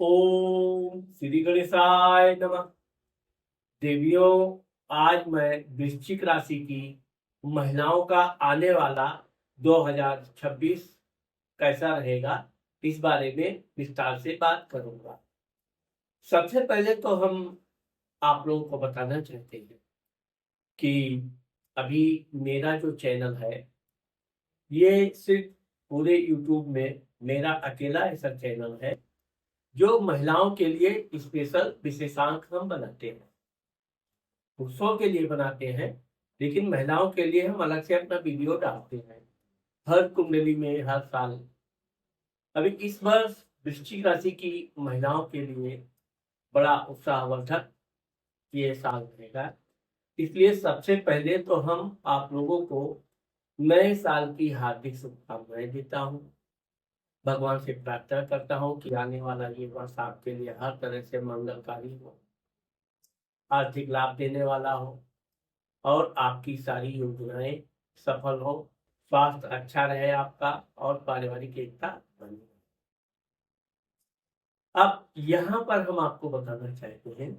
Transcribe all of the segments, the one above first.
ओम श्री गणेशाय नमः। देवियों, आज मैं वृश्चिक राशि की महिलाओं का आने वाला 2026 कैसा रहेगा, इस बारे में विस्तार से बात करूंगा। सबसे पहले तो हम आप लोगों को बताना चाहते हैं कि अभी मेरा जो चैनल है, ये सिर्फ पूरे यूट्यूब में मेरा अकेला ऐसा चैनल है जो महिलाओं के लिए स्पेशल विशेषांक हम बनाते हैं। पुरुषों के लिए बनाते हैं, लेकिन महिलाओं के लिए हम अलग से अपना वीडियो डालते हैं हर कुंडली में, हर साल। अभी इस वर्ष वृश्चिक राशि की महिलाओं के लिए बड़ा उत्साहवर्धक ये साल रहेगा। इसलिए सबसे पहले तो हम आप लोगों को नए साल की हार्दिक शुभकामनाएं देता हूँ। भगवान से प्रार्थना करता हूँ कि आने वाला ये वर्ष आपके लिए हर तरह से मंगलकारी हो, आर्थिक लाभ देने वाला हो और आपकी सारी योजनाएं सफल हो, स्वास्थ्य अच्छा रहे आपका और पारिवारिक एकता बनी रहे। अब यहाँ पर हम आपको बताना चाहते हैं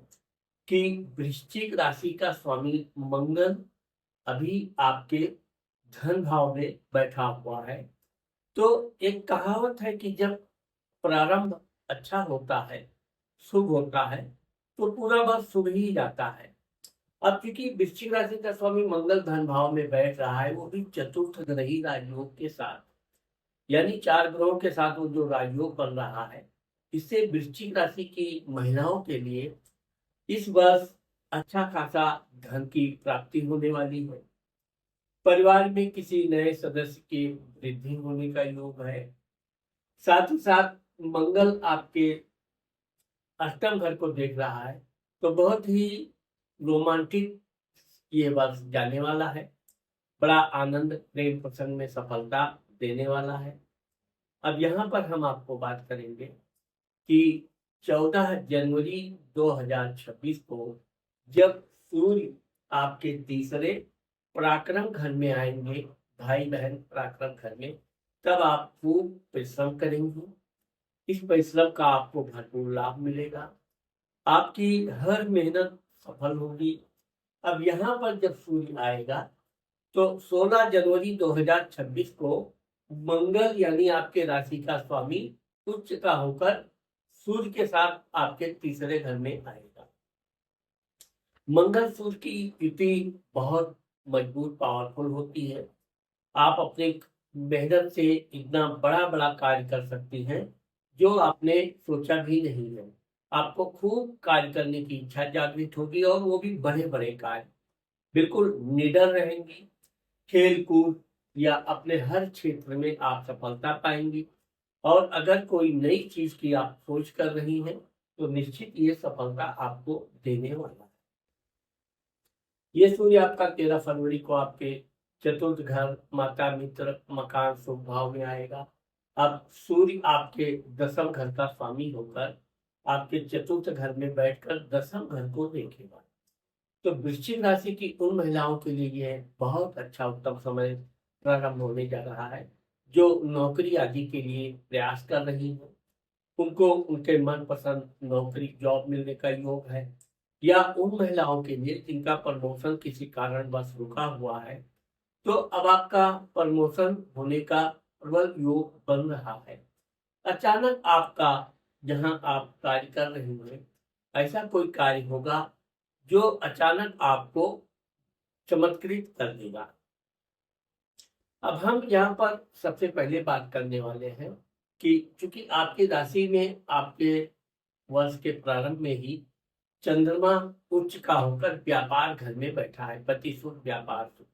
कि वृश्चिक राशि का स्वामी मंगल अभी आपके धन भाव में बैठा हुआ है। तो एक कहावत है कि जब प्रारंभ अच्छा होता है, शुभ होता है, तो पूरा वर्ष शुभ ही जाता है। अब क्योंकि वृश्चिक राशि का स्वामी मंगल धन भाव में बैठ रहा है, वो भी चतुर्थ ग्रही राजयोग के साथ, यानी 4 ग्रहों के साथ वो जो राजयोग बन रहा है, इससे वृश्चिक राशि की महिलाओं के लिए इस वर्ष अच्छा खासा धन की प्राप्ति होने वाली है। परिवार में किसी नए सदस्य की वृद्धि होने का योग है। साथ ही साथ मंगल आपके अष्टम घर को देख रहा है, तो बहुत ही रोमांटिक ये वर्ष जाने वाला है। बड़ा आनंद, प्रेम प्रसंग में सफलता देने वाला है। अब यहाँ पर हम आपको बात करेंगे कि 14 जनवरी 2026 को जब सूर्य आपके तीसरे पराक्रम घर में आएंगे, भाई बहन पराक्रम घर में, तब आप खूब परिश्रम करेंगे। इस परिश्रम का आपको भरपूर लाभ मिलेगा, आपकी हर मेहनत सफल होगी। अब यहाँ पर जब सूर्य आएगा तो 16 जनवरी 2026 को मंगल यानी आपके राशि का स्वामी उच्च का होकर सूर्य के साथ आपके तीसरे घर में आएगा। मंगल सूर्य की युति बहुत मजबूत, पावरफुल होती है। आप अपने मेहनत से इतना बड़ा बड़ा कार्य कर सकती हैं जो आपने सोचा भी नहीं है। आपको खूब कार्य करने की इच्छा जागृत होगी और वो भी बड़े बड़े कार्य। बिल्कुल निडर रहेंगी। खेल कूद या अपने हर क्षेत्र में आप सफलता पाएंगी। और अगर कोई नई चीज की आप सोच कर रही हैं, तो निश्चित ये सफलता आपको देने वाला है। ये सूर्य आपका 13 फरवरी को आपके चतुर्थ घर, माता, मित्र, मकान, शुभ भाव में आएगा। अब सूर्य आपके दसम घर का स्वामी होकर आपके चतुर्थ घर में बैठकर दसम घर को देखेगा। तो वृश्चिक राशि की उन महिलाओं के लिए यह बहुत अच्छा उत्तम समय प्रारंभ होने जा रहा है जो नौकरी आदि के लिए प्रयास कर रही हैं। उनको उनके मनपसंद नौकरी, जॉब मिलने का योग है। या उन महिलाओं के लिए जिनका प्रमोशन किसी कारणवश रुका हुआ है, तो अब आपका प्रमोशन होने का प्रबल योग बन रहा है। अचानक आपका, जहां आप कार्य कर रहे हैं, ऐसा कोई कार्य होगा जो अचानक आपको चमत्कृत कर देगा। अब हम यहाँ पर सबसे पहले बात करने वाले हैं कि चूंकि आपकी राशि में आपके वर्ष के प्रारंभ में ही चंद्रमा उच्च का होकर व्यापार घर में बैठा है, पति सुख, व्यापार सुख।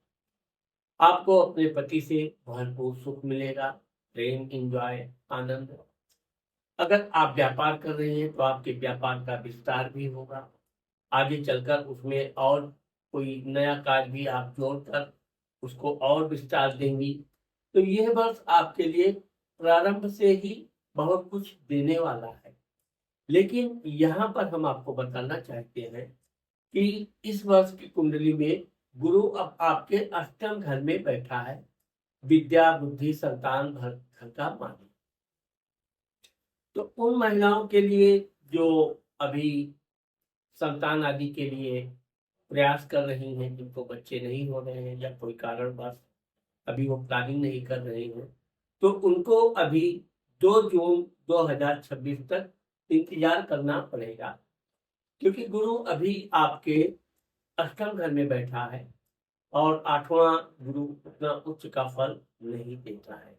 आपको अपने पति से भरपूर सुख मिलेगा, प्रेम, एंजॉय, आनंद। अगर आप व्यापार कर रहे हैं तो आपके व्यापार का विस्तार भी होगा। आगे चलकर उसमें और कोई नया कार्य भी आप जोड़कर उसको और विस्तार देंगी। तो यह वर्ष आपके लिए प्रारंभ से ही बहुत कुछ देने वाला है। लेकिन यहाँ पर हम आपको बताना चाहते हैं कि इस वर्ष की कुंडली में गुरु अब आपके अष्टम घर में बैठा है, विद्या, बुद्धि, संतान घर का मालिक। तो उन महिलाओं के लिए जो अभी संतान आदि के लिए प्रयास कर रही हैं, जिनको बच्चे नहीं हो रहे हैं या कोई कारणवश अभी वो प्लानिंग नहीं कर रहे हैं, तो उनको अभी 2 जून 2026 तक इंतजार करना पड़ेगा, क्योंकि गुरु अभी आपके अष्टम घर में बैठा है और 8वां गुरु उतना उच्च का फल नहीं देता है।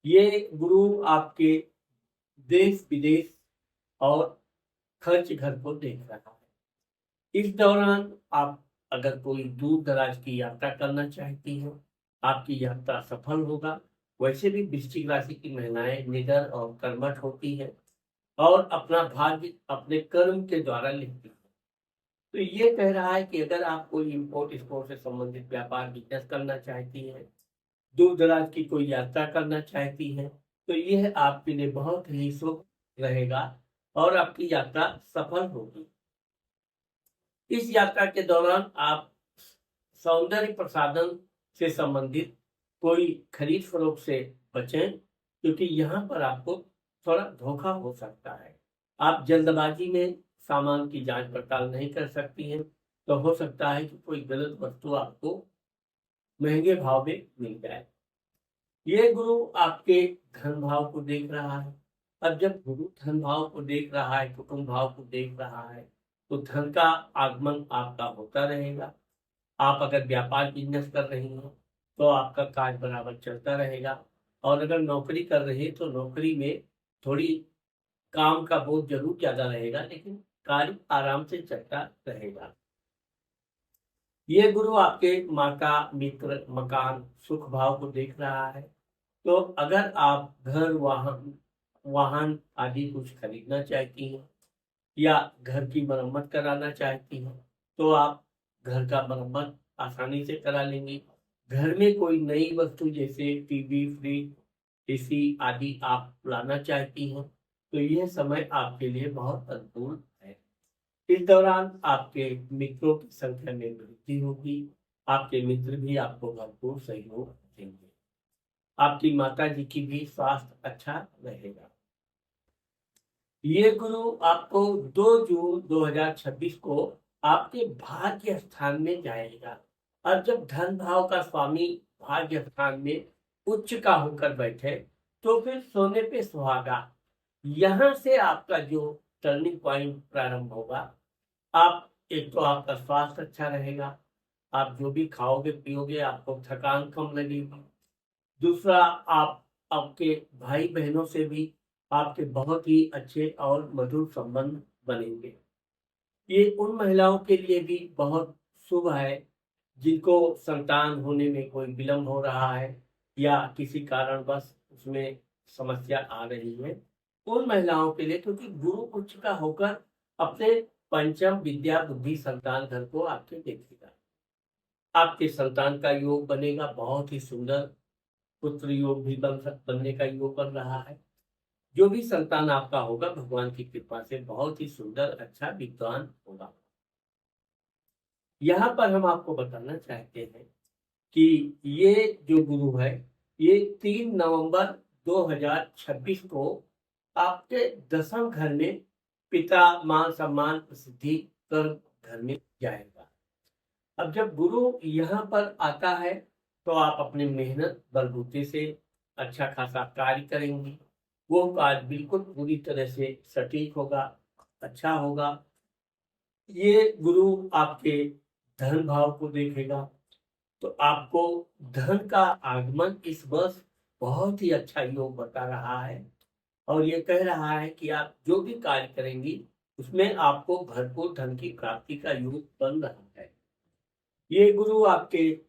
ये गुरु आपके देश विदेश और खर्च घर को देख रहा है। इस दौरान आप अगर कोई दूर दराज की यात्रा करना चाहती हैं, आपकी यात्रा सफल होगा। वैसे भी वृश्चिक राशि की महिलाएं निडर और कर्मठ होती हैं और अपना भाग्य अपने कर्म के द्वारा लिखती हैं। तो ये कह रहा है कि अगर आप कोई इम्पोर्ट एक्सपोर्ट से संबंधित व्यापार बिजनेस करना चाहती हैं, दूर दराज की कोई यात्रा करना चाहती हैं, तो यह आपके लिए बहुत ही शुभ रहेगा और आपकी यात्रा सफल होगी। इस यात्रा के दौरान आप सौंदर्य प्रसाधन से संबंधित कोई खरीद फरोख्त से बचें, क्योंकि यहाँ पर आपको थोड़ा धोखा हो सकता है। आप जल्दबाजी में सामान की जांच पड़ताल नहीं कर सकती हैं, तो हो सकता है कि कोई गलत वस्तु आपको महंगे भाव में मिल जाए। ये गुरु आपके धन भाव को देख रहा है। अब जब गुरु धन भाव को देख रहा है, कुटुंब भाव को देख रहा है, तो धन का आगमन आपका होता रहेगा। आप अगर व्यापार बिजनेस कर रही हैं, तो आपका कार्य बराबर चलता रहेगा, और अगर नौकरी कर रही हैं, तो नौकरी में थोड़ी काम का बोझ जरूर ज्यादा रहेगा, लेकिन कार्य आराम से चलता रहेगा। ये गुरु आपके माता, मित्र, मकान, सुख भाव को देख रहा है। तो अगर आप घर, वाहन वाहन आदि कुछ खरीदना चाहती हैं या घर की मरम्मत कराना चाहती हैं, तो आप घर का मरम्मत आसानी से करा लेंगी। घर में कोई नई वस्तु जैसे टीवी, फ्रिज, एसी आदि आप लाना चाहती हैं, तो यह समय आपके लिए बहुत अनुकूल है। इस दौरान आपके मित्रों की संख्या में वृद्धि होगी। आपके मित्र भी आपको भरपूर सहयोग देंगे। आपकी माता जी की भी स्वास्थ्य अच्छा रहेगा। ये गुरु आपको 2 जून 2026 को आपके भाग्य स्थान में जाएगा, और जब धन भाव का स्वामी भाग्य स्थान में उच्च का होकर बैठे, तो फिर सोने पे सुहागा। यहाँ से आपका जो टर्निंग पॉइंट प्रारंभ होगा। आप एक तो आपका स्वास्थ्य अच्छा रहेगा, आप जो भी खाओगे पियोगे आपको थकान कम लगेगी। दूसरा, आप आपके भाई बहनों से भी आपके बहुत ही अच्छे और मधुर संबंध बनेंगे। ये उन महिलाओं के लिए भी बहुत शुभ है जिनको संतान होने में कोई विलंब हो रहा है या किसी कारणवश उसमें समस्या आ रही है। उन महिलाओं के लिए, क्योंकि गुरु उच्च का होकर अपने पंचम विद्या बुद्धि संतान घर को आपके देखेगा। आपके संतान का योग बनेगा, बहुत ही सुंदर पुत्र योग भी बनने का योग बन रहा है। जो भी संतान आपका होगा, भगवान की कृपा से बहुत ही सुंदर, अच्छा, विद्वान होगा। यहाँ पर हम आपको बताना चाहते हैं कि ये जो गुरु है, ये 3 नवंबर 2026 को आपके 10वें घर में पिता, मान सम्मान, प्रसिद्धि, कर्म घर में जाएगा। अब जब गुरु यहाँ पर आता है, तो आप अपनी मेहनत बलबूते से अच्छा खासा कार्य करेंगी। वो कार्य बिल्कुल पूरी तरह से सटीक होगा, अच्छा होगा। ये गुरु आपके धन भाव को देखेगा, तो आपको धन का आगमन इस वर्ष बहुत ही अच्छा योग बता रहा है, और ये कह रहा है कि आप जो भी कार्य करेंगी उसमें आपको भरपूर धन की प्राप्ति का योग बन रहा है। ये गुरु आपके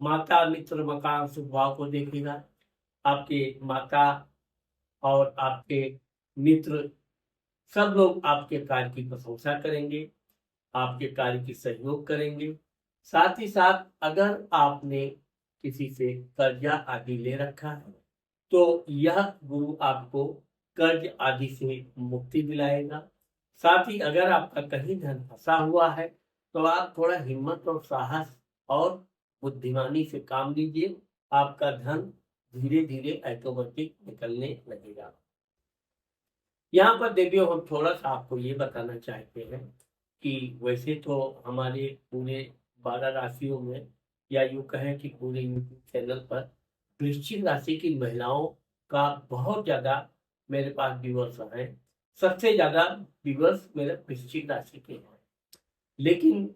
माता, मित्र, मकान, सुख भाव को देखेगा। आपके माता और आपके मित्र सब लोग आपके कार्य की प्रशंसा करेंगे, आपके कार्य की सहयोग करेंगे। साथ ही साथ अगर आपने किसी से कर्जा आदि ले रखा है, तो यह गुरु आपको कर्ज आदि से मुक्ति दिलाएगा। साथ ही अगर आपका कहीं धन फंसा हुआ है, तो आप थोड़ा हिम्मत और साहस और बुद्धिमानी से काम लीजिए। आपका धन धीरे धीरे ऑटोमेटिक निकलने लगेगा। यहाँ पर देवियों हम थोड़ा सा आपको ये बताना चाहते हैं कि वैसे तो हमारे पूरे 12 राशियों में, या यूँ कहें कि पूरे यूट्यूब चैनल पर वृश्चिक राशि की महिलाओं का बहुत ज़्यादा मेरे पास व्यूअर्स हैं। सबसे ज़्यादा व्यूअर्स मेरे वृश्चिक राशि के हैं। लेकिन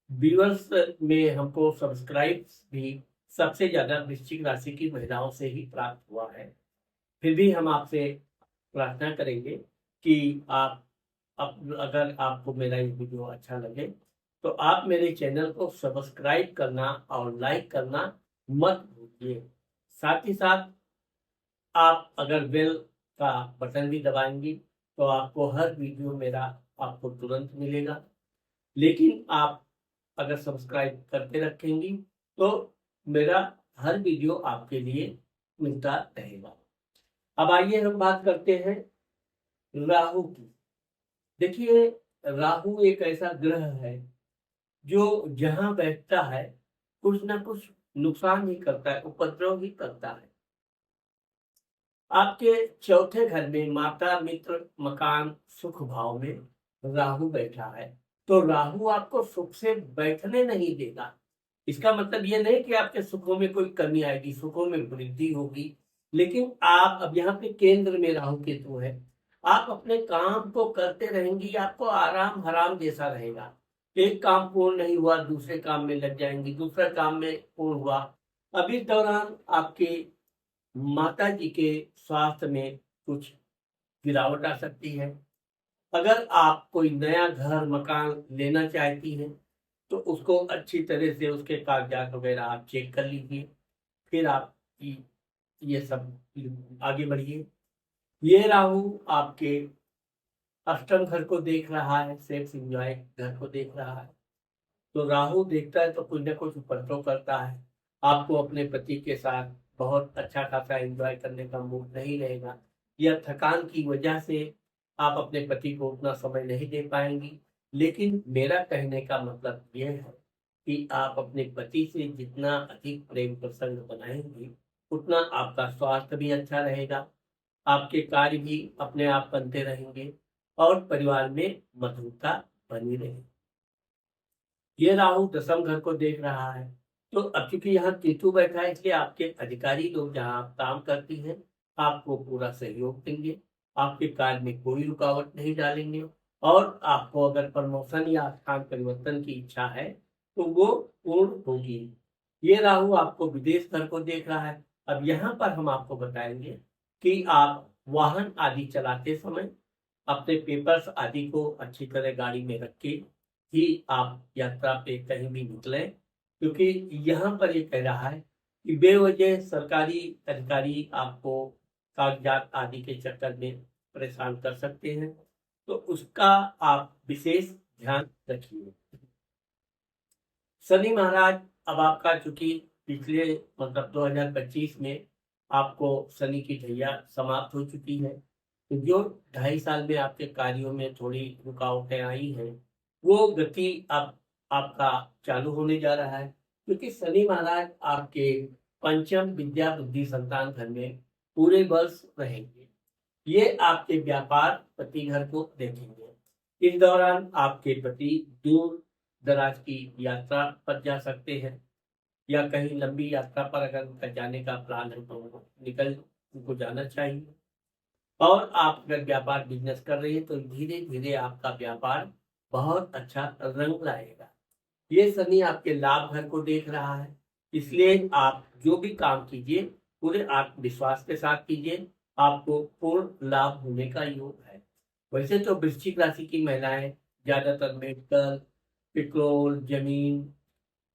व्यूअर्स में हमको सब्सक्राइब्स भी सबसे ज़्यादा वृश्चिक राशि की महिलाओं से ही प्राप्त हुआ है। फिर भी हम आपसे प्रार्थना करेंगे कि आप अगर आपको मेरा ये वीडियो अच्छा लगे तो आप मेरे चैनल को सब्सक्राइब करना और लाइक करना मत भूलिए। साथ ही साथ आप अगर बेल का बटन भी दबाएंगी तो आपको हर वीडियो मेरा आपको तुरंत मिलेगा। लेकिन आप अगर सब्सक्राइब करके रखेंगी तो मेरा हर वीडियो आपके लिए मिलता रहेगा। अब आइए हम बात करते हैं राहु की। देखिए, राहु एक ऐसा ग्रह है जो जहां बैठता है कुछ ना कुछ नुकसान ही करता है, उपद्रव ही करता है। आपके चौथे घर में माता, मित्र, मकान, सुख भाव में राहु बैठा है, तो राहु आपको सुख से बैठने नहीं देगा। इसका मतलब ये नहीं कि आपके सुखों में कोई कमी आएगी, सुखों में वृद्धि होगी। लेकिन आप अब यहाँ पे केंद्र में राहु केतु है, आप अपने काम को करते रहेंगी, आपको आराम हराम जैसा रहेगा। एक काम पूर्ण नहीं हुआ, दूसरे काम में लग जाएंगी, दूसरा काम में पूर्ण हुआ। अब इस दौरान आपके माता जी के स्वास्थ्य में कुछ गिरावट आ सकती है। अगर आप कोई नया घर मकान लेना चाहती हैं तो उसको अच्छी तरह से उसके कागजात वगैरह आप चेक कर लीजिए, फिर आप ये सब आगे बढ़िए। ये राहु आपके अष्टम घर को देख रहा है, सेक्स एंजॉय घर को देख रहा है। तो राहु देखता है तो कुछ ना कुछ उपद्रव करता है। आपको अपने पति के साथ बहुत अच्छा खासा एंजॉय करने का मूड नहीं रहेगा, या थकान की वजह से आप अपने पति को उतना समय नहीं दे पाएंगी। लेकिन मेरा कहने का मतलब यह है कि आप अपने पति से जितना अधिक प्रेम प्रसंग बनाएंगे उतना आपका स्वास्थ्य भी अच्छा रहेगा, आपके कार्य भी अपने आप बनते रहेंगे और परिवार में मधुरता बनी रहेगी। ये राहु दसम घर को देख रहा है, तो अब चूंकि यहाँ केतु बैठा है इसलिए आपके अधिकारी लोग जहाँ आप काम करती हैं आपको पूरा सहयोग देंगे, आपके कार्य में कोई रुकावट नहीं डालेंगे। और आपको अगर प्रमोशन या स्थान परिवर्तन की इच्छा है तो वो पूर्ण होगी। ये राहु आपको विदेश घर को देख रहा है। अब यहाँ पर हम आपको बताएंगे कि आप वाहन आदि चलाते समय अपने पेपर्स आदि को अच्छी तरह गाड़ी में रख के ही आप यात्रा पे कहीं भी निकले, क्योंकि यहाँ पर ये कह रहा है कि बेवजह सरकारी अधिकारी आपको कागजात आदि के चक्कर में परेशान कर सकते हैं, तो उसका आप विशेष ध्यान रखिए। शनि महाराज अब आपका चूंकि पिछले मतलब 2025 में आपको शनि की ढैया समाप्त हो चुकी है, तो जो 2.5 साल में आपके कार्यों में थोड़ी रुकावटें आई हैं वो गति अब आपका चालू होने जा रहा है, क्योंकि शनि महाराज आपके पंचम विद्या बुद्धि संतान घर में पूरे वर्ष रहेंगे। ये आपके व्यापार पति घर को देखेंगे। इस दौरान आपके पति दूर दराज की यात्रा पर जा सकते हैं, या कहीं लंबी यात्रा पर अगर उनका जाने का प्लान है तो उनको जाना चाहिए। और आप अगर व्यापार बिजनेस कर रही है तो धीरे धीरे आपका व्यापार बहुत अच्छा रंग लाएगा। ये शनि आपके लाभ घर को देख रहा है, इसलिए आप जो भी काम कीजिए पूरे आत्मविश्वास के साथ कीजिए, आपको पूर्ण लाभ होने का योग है। वैसे तो वृश्चिक राशि की महिलाएं ज्यादातर मेडिकल, पेट्रोल, जमीन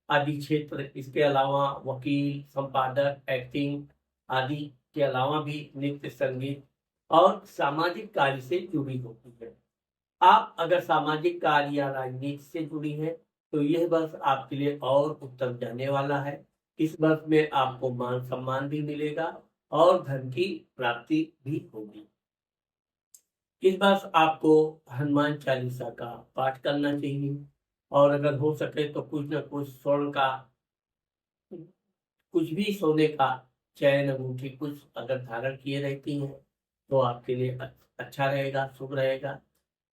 आदि क्षेत्र, इसके अलावा वकील, संपादक, एक्टिंग आदि के अलावा भी नृत्य, संगीत और सामाजिक कार्य से जुड़ी होती है। आप अगर सामाजिक कार्य या राजनीति से जुड़ी हैं तो यह वर्ष आपके लिए और उत्तम जाने वाला है। इस वर्ष में आपको मान सम्मान भी मिलेगा और धन की प्राप्ति भी होगी। इस वर्ष आपको हनुमान चालीसा का पाठ करना चाहिए, और अगर हो सके तो कुछ न कुछ स्वर्ण का, कुछ भी सोने का चैन अंगूठी कुछ अगर धारण किए रहती हैं तो आपके लिए अच्छा रहेगा, शुभ रहेगा।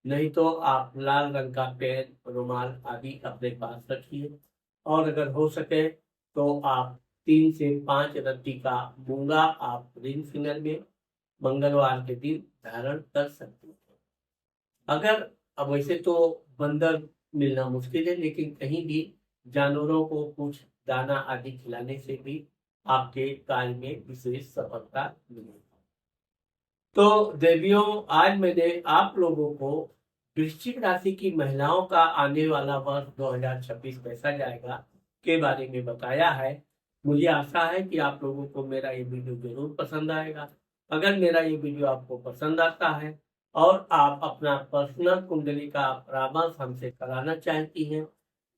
नहीं तो आप लाल रंग का पेन, रुमाल आदि अपने पास रखिए। और अगर हो सके तो आप 3 से 5 रत्ती का मूंगा आप रिंग फिंगर में मंगलवार के दिन धारण कर सकते हैं। अगर अब वैसे तो बंदर मिलना मुश्किल है, लेकिन कहीं भी जानवरों को कुछ दाना आदि खिलाने से भी आपके कार्य में विशेष सफलता मिलेगी। तो देवियों, आज मैंने आप लोगों को वृश्चिक राशि की महिलाओं का आने वाला वर्ष 2026 कैसा जाएगा के बारे में बताया है। मुझे आशा है कि आप लोगों को मेरा ये वीडियो जरूर पसंद आएगा। अगर मेरा ये वीडियो आपको पसंद आता है और आप अपना पर्सनल कुंडली का परामर्श हमसे कराना चाहती हैं,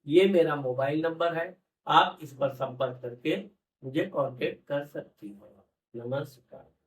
ये मेरा मोबाइल नंबर है। आप इस पर संपर्क करके मुझे कांटेक्ट कर सकती हैं। नमस्कार।